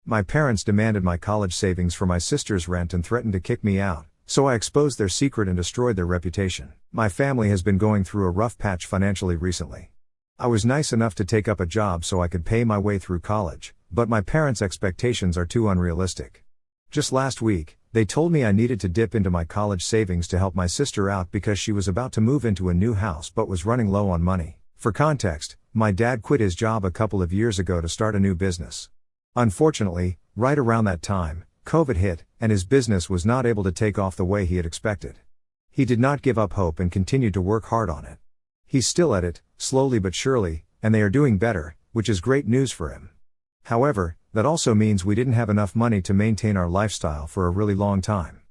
My parents demanded my college savings for my sister's rent and threatened to kick me out, so I exposed their secret and destroyed their reputation. My family has been going through a rough patch financially recently. I was nice enough to take up a job so I could pay my way through college, but my parents' expectations are too unrealistic. Just last week, they told me I needed to dip into my college savings to help my sister out because she was about to move into a new house but was running low on money. For context, my dad quit his job a couple of years ago to start a new business. Unfortunately, right around that time, COVID hit, and his business was not able to take off the way he had expected. He did not give up hope and continued to work hard on it. He's still at it, slowly but surely, and they are doing better, which is great news for him. However, that also means we didn't have enough money to maintain our lifestyle for a really long time.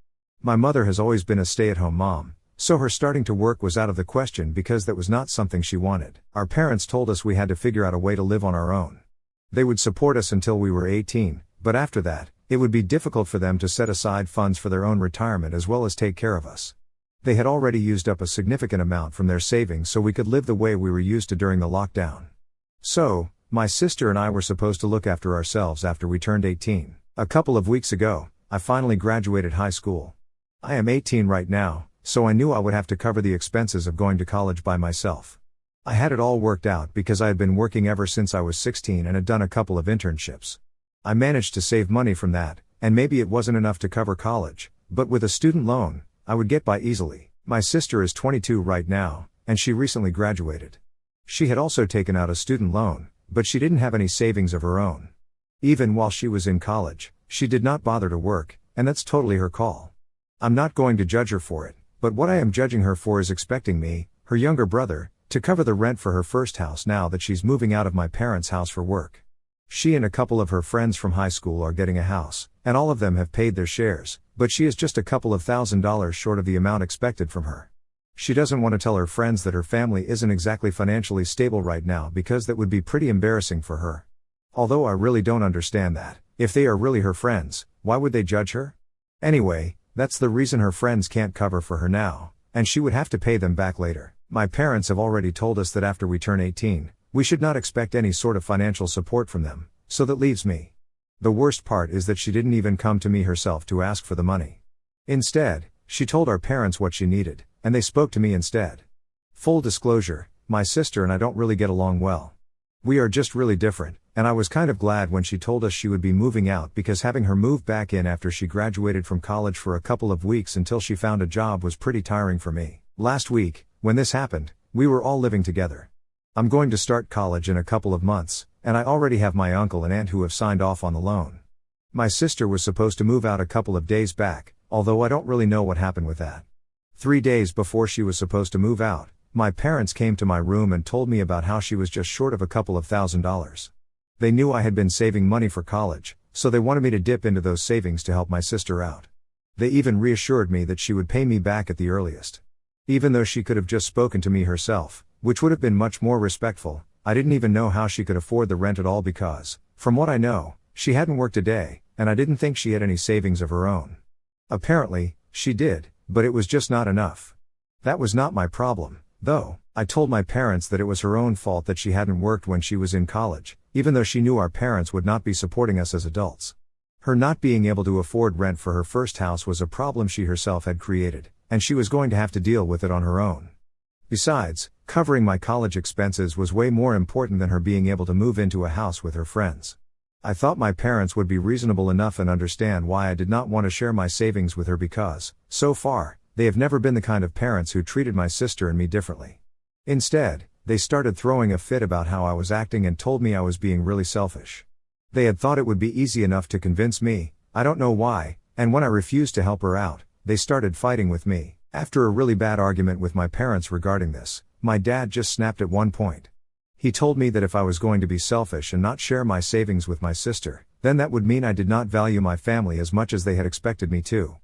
My mother has always been a stay-at-home mom, so her starting to work was out of the question because that was not something she wanted. Our parents told us we had to figure out a way to live on our own. They would support us until we were 18, but after that, it would be difficult for them to set aside funds for their own retirement as well as take care of us. They had already used up a significant amount from their savings so we could live the way we were used to during the lockdown. So, my sister and I were supposed to look after ourselves after we turned 18. A couple of weeks ago, I finally graduated high school. I am 18 right now, so I knew I would have to cover the expenses of going to college by myself. I had it all worked out because I had been working ever since I was 16 and had done a couple of internships. I managed to save money from that, and maybe it wasn't enough to cover college, but with a student loan, I would get by easily. My sister is 22 right now, and she recently graduated. She had also taken out a student loan, but she didn't have any savings of her own. Even while she was in college, she did not bother to work, and that's totally her call. I'm not going to judge her for it, but what I am judging her for is expecting me, her younger brother, to cover the rent for her first house now that she's moving out of my parents' house for work. She and a couple of her friends from high school are getting a house, and all of them have paid their shares, but she is just a couple of $1,000s short of the amount expected from her. She doesn't want to tell her friends that her family isn't exactly financially stable right now because that would be pretty embarrassing for her. Although I really don't understand that. If they are really her friends, why would they judge her? Anyway, that's the reason her friends can't cover for her now, and she would have to pay them back later. My parents have already told us that after we turn 18, we should not expect any sort of financial support from them, so that leaves me. The worst part is that she didn't even come to me herself to ask for the money. Instead, she told our parents what she needed, and they spoke to me instead. Full disclosure, my sister and I don't really get along well. We are just really different, and I was kind of glad when she told us she would be moving out because having her move back in after she graduated from college for a couple of weeks until she found a job was pretty tiring for me. Last week, when this happened, we were all living together. I'm going to start college in a couple of months, and I already have my uncle and aunt who have signed off on the loan. My sister was supposed to move out a couple of days back, although I don't really know what happened with that. 3 days before she was supposed to move out, my parents came to my room and told me about how she was just short of a couple of $1,000s. They knew I had been saving money for college, so they wanted me to dip into those savings to help my sister out. They even reassured me that she would pay me back at the earliest. Even though she could have just spoken to me herself, which would have been much more respectful, I didn't even know how she could afford the rent at all because, from what I know, she hadn't worked a day, and I didn't think she had any savings of her own. Apparently, she did, but it was just not enough. That was not my problem, though. I told my parents that it was her own fault that she hadn't worked when she was in college, even though she knew our parents would not be supporting us as adults. Her not being able to afford rent for her first house was a problem she herself had created, and she was going to have to deal with it on her own. Besides, covering my college expenses was way more important than her being able to move into a house with her friends. I thought my parents would be reasonable enough and understand why I did not want to share my savings with her because, so far, they have never been the kind of parents who treated my sister and me differently. Instead, they started throwing a fit about how I was acting and told me I was being really selfish. They had thought it would be easy enough to convince me, I don't know why, and when I refused to help her out, they started fighting with me. After a really bad argument with my parents regarding this, my dad just snapped at one point. He told me that if I was going to be selfish and not share my savings with my sister, then that would mean I did not value my family as much as they had expected me to.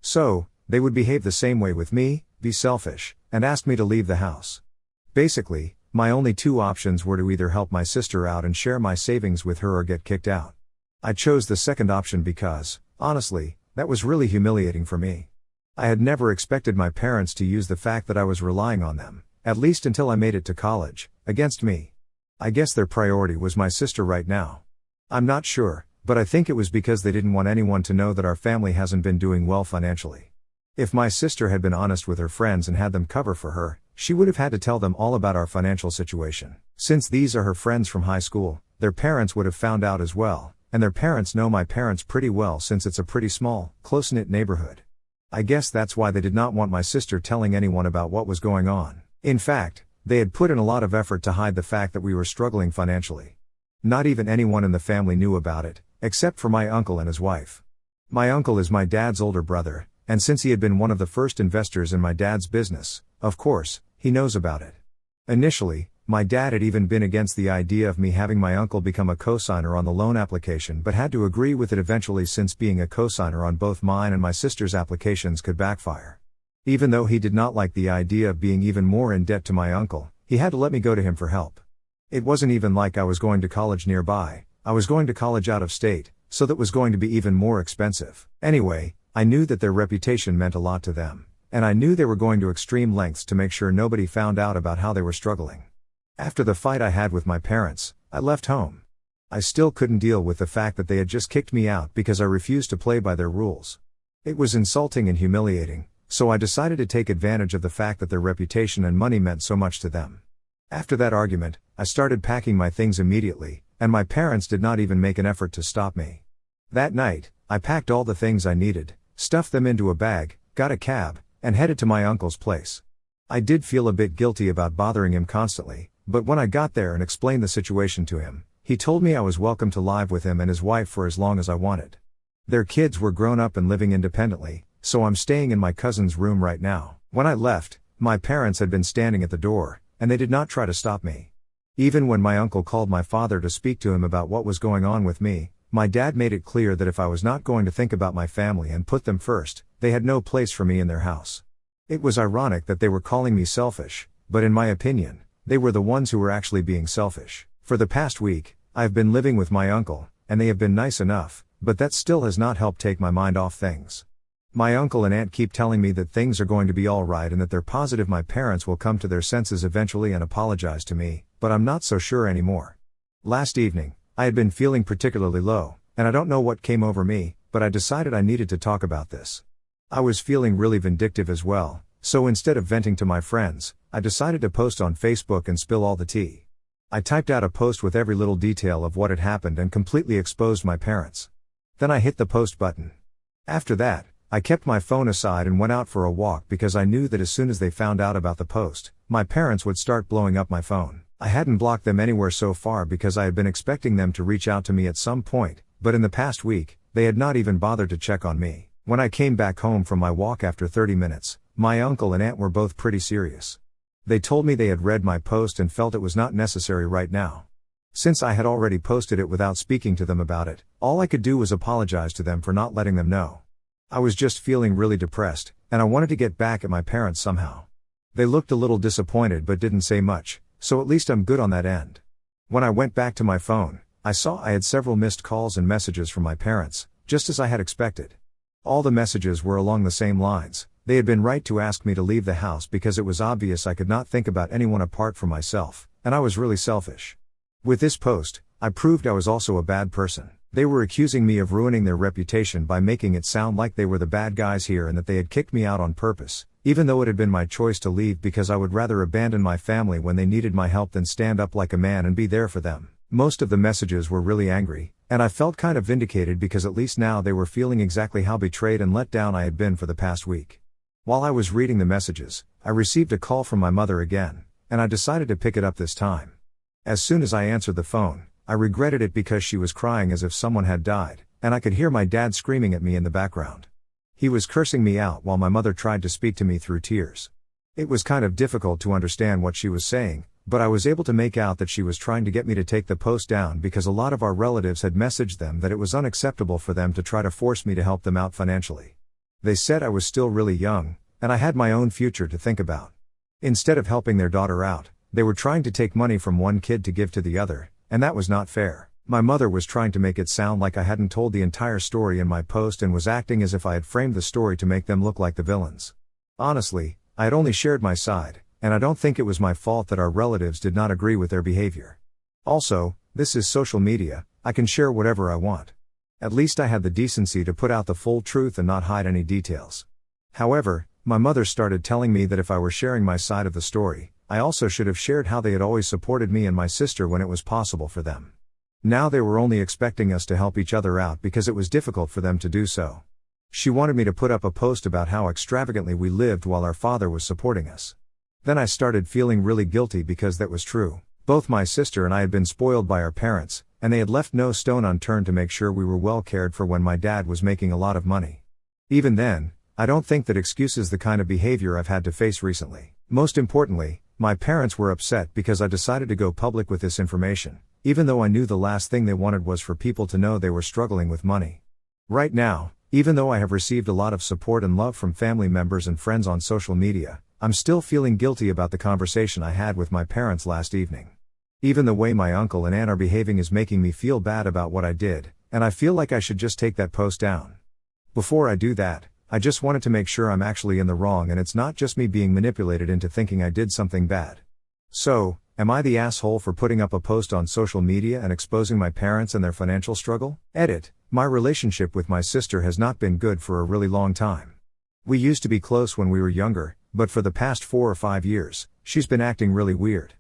So, they would behave the same way with me, be selfish, and ask me to leave the house. Basically, my only two options were to either help my sister out and share my savings with her or get kicked out. I chose the second option because, honestly, that was really humiliating for me. I had never expected my parents to use the fact that I was relying on them, at least until I made it to college, against me. I guess their priority was my sister right now. I'm not sure, but I think it was because they didn't want anyone to know that our family hasn't been doing well financially. If my sister had been honest with her friends and had them cover for her, she would have had to tell them all about our financial situation. Since these are her friends from high school, their parents would have found out as well, and their parents know my parents pretty well since it's a pretty small, close-knit neighborhood. I guess that's why they did not want my sister telling anyone about what was going on. In fact, they had put in a lot of effort to hide the fact that we were struggling financially. Not even anyone in the family knew about it, except for my uncle and his wife. My uncle is my dad's older brother, and since he had been one of the first investors in my dad's business, of course, he knows about it. Initially, my dad had even been against the idea of me having my uncle become a cosigner on the loan application but had to agree with it eventually since being a cosigner on both mine and my sister's applications could backfire. Even though he did not like the idea of being even more in debt to my uncle, he had to let me go to him for help. It wasn't even like I was going to college nearby, I was going to college out of state, so that was going to be even more expensive. Anyway, I knew that their reputation meant a lot to them, and I knew they were going to extreme lengths to make sure nobody found out about how they were struggling. After the fight I had with my parents, I left home. I still couldn't deal with the fact that they had just kicked me out because I refused to play by their rules. It was insulting and humiliating, so I decided to take advantage of the fact that their reputation and money meant so much to them. After that argument, I started packing my things immediately, and my parents did not even make an effort to stop me. That night, I packed all the things I needed, stuffed them into a bag, got a cab, and headed to my uncle's place. I did feel a bit guilty about bothering him constantly, but when I got there and explained the situation to him, he told me I was welcome to live with him and his wife for as long as I wanted. Their kids were grown up and living independently, so I'm staying in my cousin's room right now. When I left, my parents had been standing at the door, and they did not try to stop me. Even when my uncle called my father to speak to him about what was going on with me, my dad made it clear that if I was not going to think about my family and put them first, they had no place for me in their house. It was ironic that they were calling me selfish, but in my opinion, they were the ones who were actually being selfish. For the past week, I have been living with my uncle, and they have been nice enough, but that still has not helped take my mind off things. My uncle and aunt keep telling me that things are going to be alright and that they're positive my parents will come to their senses eventually and apologize to me, but I'm not so sure anymore. Last evening, I had been feeling particularly low, and I don't know what came over me, but I decided I needed to talk about this. I was feeling really vindictive as well, so instead of venting to my friends, I decided to post on Facebook and spill all the tea. I typed out a post with every little detail of what had happened and completely exposed my parents. Then I hit the post button. After that, I kept my phone aside and went out for a walk because I knew that as soon as they found out about the post, my parents would start blowing up my phone. I hadn't blocked them anywhere so far because I had been expecting them to reach out to me at some point, but in the past week, they had not even bothered to check on me. When I came back home from my walk after 30 minutes, my uncle and aunt were both pretty serious. They told me they had read my post and felt it was not necessary right now. Since I had already posted it without speaking to them about it, all I could do was apologize to them for not letting them know. I was just feeling really depressed, and I wanted to get back at my parents somehow. They looked a little disappointed but didn't say much, so at least I'm good on that end. When I went back to my phone, I saw I had several missed calls and messages from my parents, just as I had expected. All the messages were along the same lines. They had been right to ask me to leave the house because it was obvious I could not think about anyone apart from myself, and I was really selfish. With this post, I proved I was also a bad person. They were accusing me of ruining their reputation by making it sound like they were the bad guys here and that they had kicked me out on purpose, even though it had been my choice to leave because I would rather abandon my family when they needed my help than stand up like a man and be there for them. Most of the messages were really angry, and I felt kind of vindicated because at least now they were feeling exactly how betrayed and let down I had been for the past week. While I was reading the messages, I received a call from my mother again, and I decided to pick it up this time. As soon as I answered the phone, I regretted it because she was crying as if someone had died, and I could hear my dad screaming at me in the background. He was cursing me out while my mother tried to speak to me through tears. It was kind of difficult to understand what she was saying, but I was able to make out that she was trying to get me to take the post down because a lot of our relatives had messaged them that it was unacceptable for them to try to force me to help them out financially. They said I was still really young, and I had my own future to think about. Instead of helping their daughter out, they were trying to take money from one kid to give to the other, and that was not fair. My mother was trying to make it sound like I hadn't told the entire story in my post and was acting as if I had framed the story to make them look like the villains. Honestly, I had only shared my side, and I don't think it was my fault that our relatives did not agree with their behavior. Also, this is social media, I can share whatever I want. At least I had the decency to put out the full truth and not hide any details. However, my mother started telling me that if I were sharing my side of the story, I also should have shared how they had always supported me and my sister when it was possible for them. Now they were only expecting us to help each other out because it was difficult for them to do so. She wanted me to put up a post about how extravagantly we lived while our father was supporting us. Then I started feeling really guilty because that was true. Both my sister and I had been spoiled by our parents, and they had left no stone unturned to make sure we were well cared for when my dad was making a lot of money. Even then, I don't think that excuses the kind of behavior I've had to face recently. Most importantly, my parents were upset because I decided to go public with this information, even though I knew the last thing they wanted was for people to know they were struggling with money. Right now, even though I have received a lot of support and love from family members and friends on social media, I'm still feeling guilty about the conversation I had with my parents last evening. Even the way my uncle and aunt are behaving is making me feel bad about what I did, and I feel like I should just take that post down. Before I do that, I just wanted to make sure I'm actually in the wrong and it's not just me being manipulated into thinking I did something bad. So, am I the asshole for putting up a post on social media and exposing my parents and their financial struggle? Edit. My relationship with my sister has not been good for a really long time. We used to be close when we were younger, but for the past 4 or 5 years, she's been acting really weird.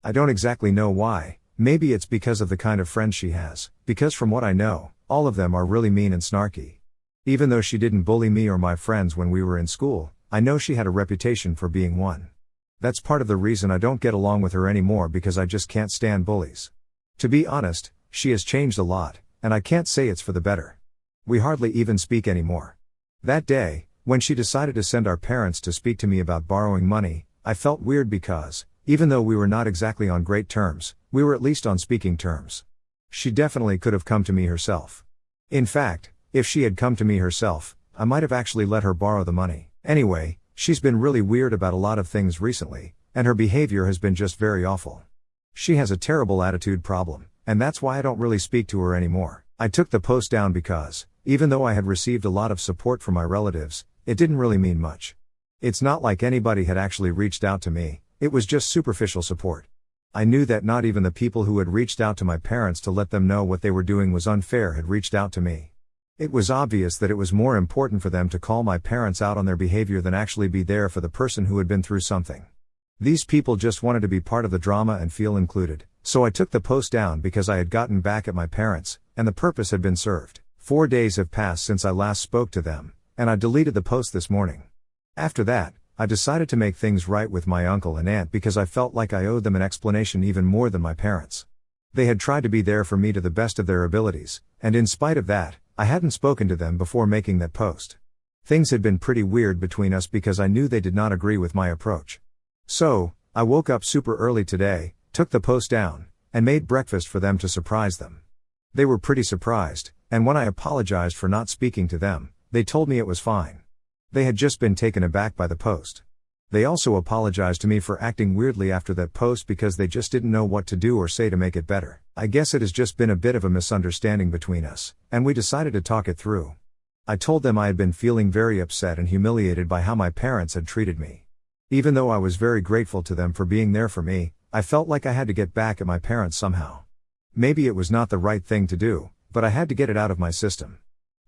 I don't exactly know why. Maybe it's because of the kind of friends she has, because from what I know, all of them are really mean and snarky. Even though she didn't bully me or my friends when we were in school, I know she had a reputation for being one. That's part of the reason I don't get along with her anymore, because I just can't stand bullies. To be honest, she has changed a lot, and I can't say it's for the better. We hardly even speak anymore. That day, when she decided to send our parents to speak to me about borrowing money, I felt weird because, even though we were not exactly on great terms, we were at least on speaking terms. She definitely could have come to me herself. In fact, if she had come to me herself, I might have actually let her borrow the money. Anyway, she's been really weird about a lot of things recently, and her behavior has been just very awful. She has a terrible attitude problem, and that's why I don't really speak to her anymore. I took the post down because, even though I had received a lot of support from my relatives, it didn't really mean much. It's not like anybody had actually reached out to me, it was just superficial support. I knew that not even the people who had reached out to my parents to let them know what they were doing was unfair had reached out to me. It was obvious that it was more important for them to call my parents out on their behavior than actually be there for the person who had been through something. These people just wanted to be part of the drama and feel included, so I took the post down because I had gotten back at my parents, and the purpose had been served. 4 days have passed since I last spoke to them, and I deleted the post this morning. After that, I decided to make things right with my uncle and aunt because I felt like I owed them an explanation even more than my parents. They had tried to be there for me to the best of their abilities, and in spite of that, I hadn't spoken to them before making that post. Things had been pretty weird between us because I knew they did not agree with my approach. So, I woke up super early today, took the post down, and made breakfast for them to surprise them. They were pretty surprised, and when I apologized for not speaking to them, they told me it was fine. They had just been taken aback by the post. They also apologized to me for acting weirdly after that post because they just didn't know what to do or say to make it better. I guess it has just been a bit of a misunderstanding between us, and we decided to talk it through. I told them I had been feeling very upset and humiliated by how my parents had treated me. Even though I was very grateful to them for being there for me, I felt like I had to get back at my parents somehow. Maybe it was not the right thing to do, but I had to get it out of my system.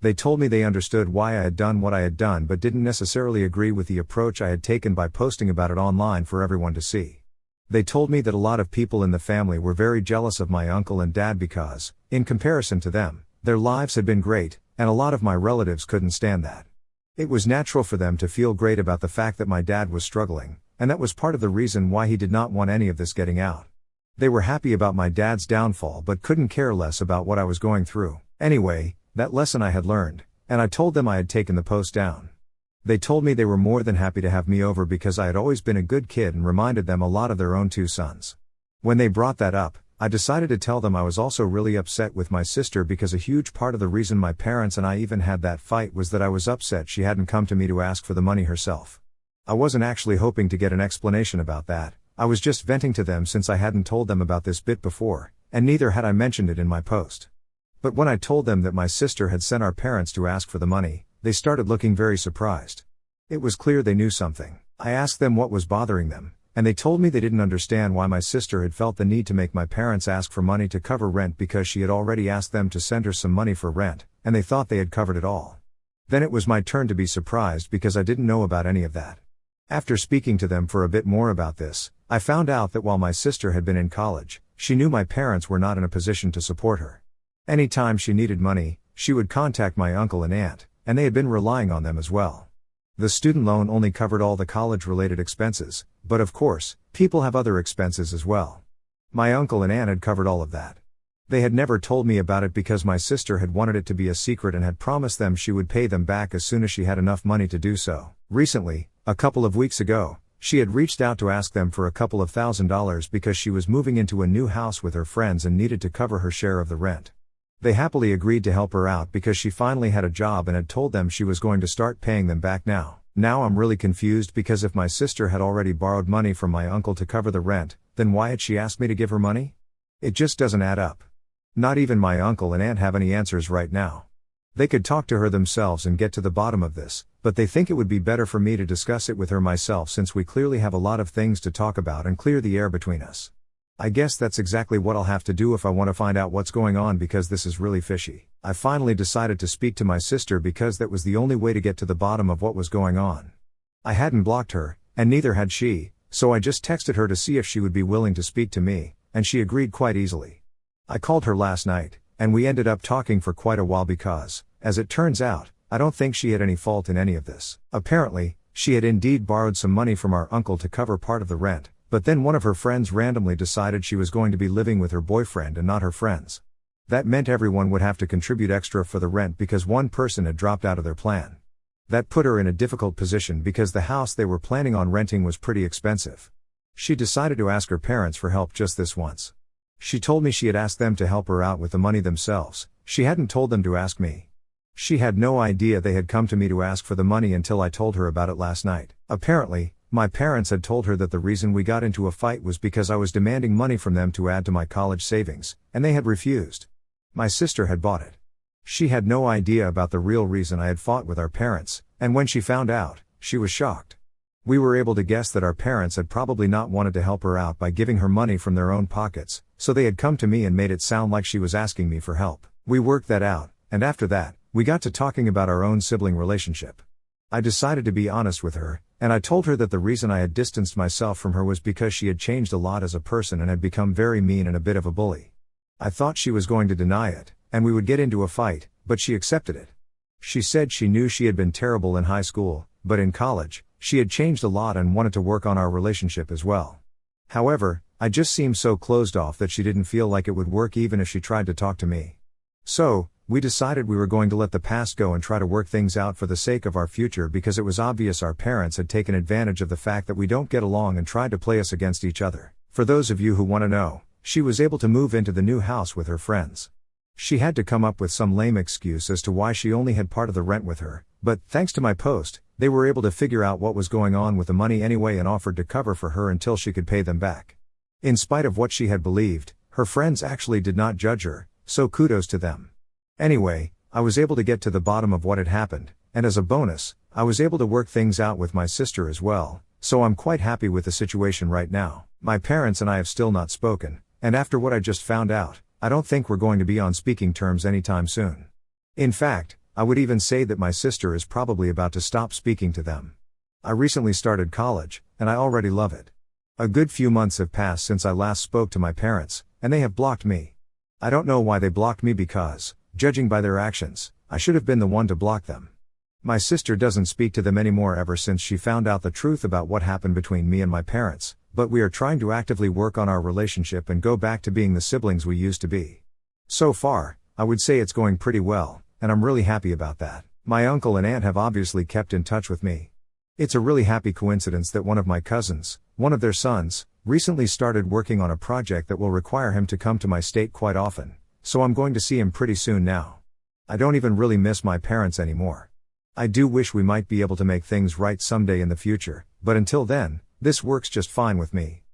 They told me they understood why I had done what I had done but didn't necessarily agree with the approach I had taken by posting about it online for everyone to see. They told me that a lot of people in the family were very jealous of my uncle and dad because, in comparison to them, their lives had been great, and a lot of my relatives couldn't stand that. It was natural for them to feel great about the fact that my dad was struggling, and that was part of the reason why he did not want any of this getting out. They were happy about my dad's downfall but couldn't care less about what I was going through. Anyway, that lesson I had learned, and I told them I had taken the post down. They told me they were more than happy to have me over because I had always been a good kid and reminded them a lot of their own 2 sons. When they brought that up, I decided to tell them I was also really upset with my sister because a huge part of the reason my parents and I even had that fight was that I was upset she hadn't come to me to ask for the money herself. I wasn't actually hoping to get an explanation about that, I was just venting to them since I hadn't told them about this bit before, and neither had I mentioned it in my post. But when I told them that my sister had sent our parents to ask for the money, they started looking very surprised. It was clear they knew something. I asked them what was bothering them, and they told me they didn't understand why my sister had felt the need to make my parents ask for money to cover rent because she had already asked them to send her some money for rent, and they thought they had covered it all. Then it was my turn to be surprised because I didn't know about any of that. After speaking to them for a bit more about this, I found out that while my sister had been in college, she knew my parents were not in a position to support her. Anytime she needed money, she would contact my uncle and aunt, and they had been relying on them as well. The student loan only covered all the college-related expenses, but of course, people have other expenses as well. My uncle and aunt had covered all of that. They had never told me about it because my sister had wanted it to be a secret and had promised them she would pay them back as soon as she had enough money to do so. Recently, a couple of weeks ago, she had reached out to ask them for a couple of $1,000s because she was moving into a new house with her friends and needed to cover her share of the rent. They happily agreed to help her out because she finally had a job and had told them she was going to start paying them back now. Now I'm really confused because if my sister had already borrowed money from my uncle to cover the rent, then why had she asked me to give her money? It just doesn't add up. Not even my uncle and aunt have any answers right now. They could talk to her themselves and get to the bottom of this, but they think it would be better for me to discuss it with her myself since we clearly have a lot of things to talk about and clear the air between us. I guess that's exactly what I'll have to do if I want to find out what's going on because this is really fishy. I finally decided to speak to my sister because that was the only way to get to the bottom of what was going on. I hadn't blocked her, and neither had she, so I just texted her to see if she would be willing to speak to me, and she agreed quite easily. I called her last night, and we ended up talking for quite a while because, as it turns out, I don't think she had any fault in any of this. Apparently, she had indeed borrowed some money from our uncle to cover part of the rent, but then one of her friends randomly decided she was going to be living with her boyfriend and not her friends. That meant everyone would have to contribute extra for the rent because one person had dropped out of their plan. That put her in a difficult position because the house they were planning on renting was pretty expensive. She decided to ask her parents for help just this once. She told me she had asked them to help her out with the money themselves. She hadn't told them to ask me. She had no idea they had come to me to ask for the money until I told her about it last night. Apparently, my parents had told her that the reason we got into a fight was because I was demanding money from them to add to my college savings, and they had refused. My sister had bought it. She had no idea about the real reason I had fought with our parents, and when she found out, she was shocked. We were able to guess that our parents had probably not wanted to help her out by giving her money from their own pockets, so they had come to me and made it sound like she was asking me for help. We worked that out, and after that, we got to talking about our own sibling relationship. I decided to be honest with her, and I told her that the reason I had distanced myself from her was because she had changed a lot as a person and had become very mean and a bit of a bully. I thought she was going to deny it, and we would get into a fight, but she accepted it. She said she knew she had been terrible in high school, but in college, she had changed a lot and wanted to work on our relationship as well. However, I just seemed so closed off that she didn't feel like it would work even if she tried to talk to me. So, we decided we were going to let the past go and try to work things out for the sake of our future because it was obvious our parents had taken advantage of the fact that we don't get along and tried to play us against each other. For those of you who want to know, she was able to move into the new house with her friends. She had to come up with some lame excuse as to why she only had part of the rent with her, but thanks to my post, they were able to figure out what was going on with the money anyway and offered to cover for her until she could pay them back. In spite of what she had believed, her friends actually did not judge her, so kudos to them. Anyway, I was able to get to the bottom of what had happened, and as a bonus, I was able to work things out with my sister as well, so I'm quite happy with the situation right now. My parents and I have still not spoken, and after what I just found out, I don't think we're going to be on speaking terms anytime soon. In fact, I would even say that my sister is probably about to stop speaking to them. I recently started college, and I already love it. A good few months have passed since I last spoke to my parents, and they have blocked me. I don't know why they blocked me because, judging by their actions, I should have been the one to block them. My sister doesn't speak to them anymore ever since she found out the truth about what happened between me and my parents, but we are trying to actively work on our relationship and go back to being the siblings we used to be. So far, I would say it's going pretty well, and I'm really happy about that. My uncle and aunt have obviously kept in touch with me. It's a really happy coincidence that one of my cousins, one of their sons, recently started working on a project that will require him to come to my state quite often, so I'm going to see him pretty soon now. I don't even really miss my parents anymore. I do wish we might be able to make things right someday in the future, but until then, this works just fine with me.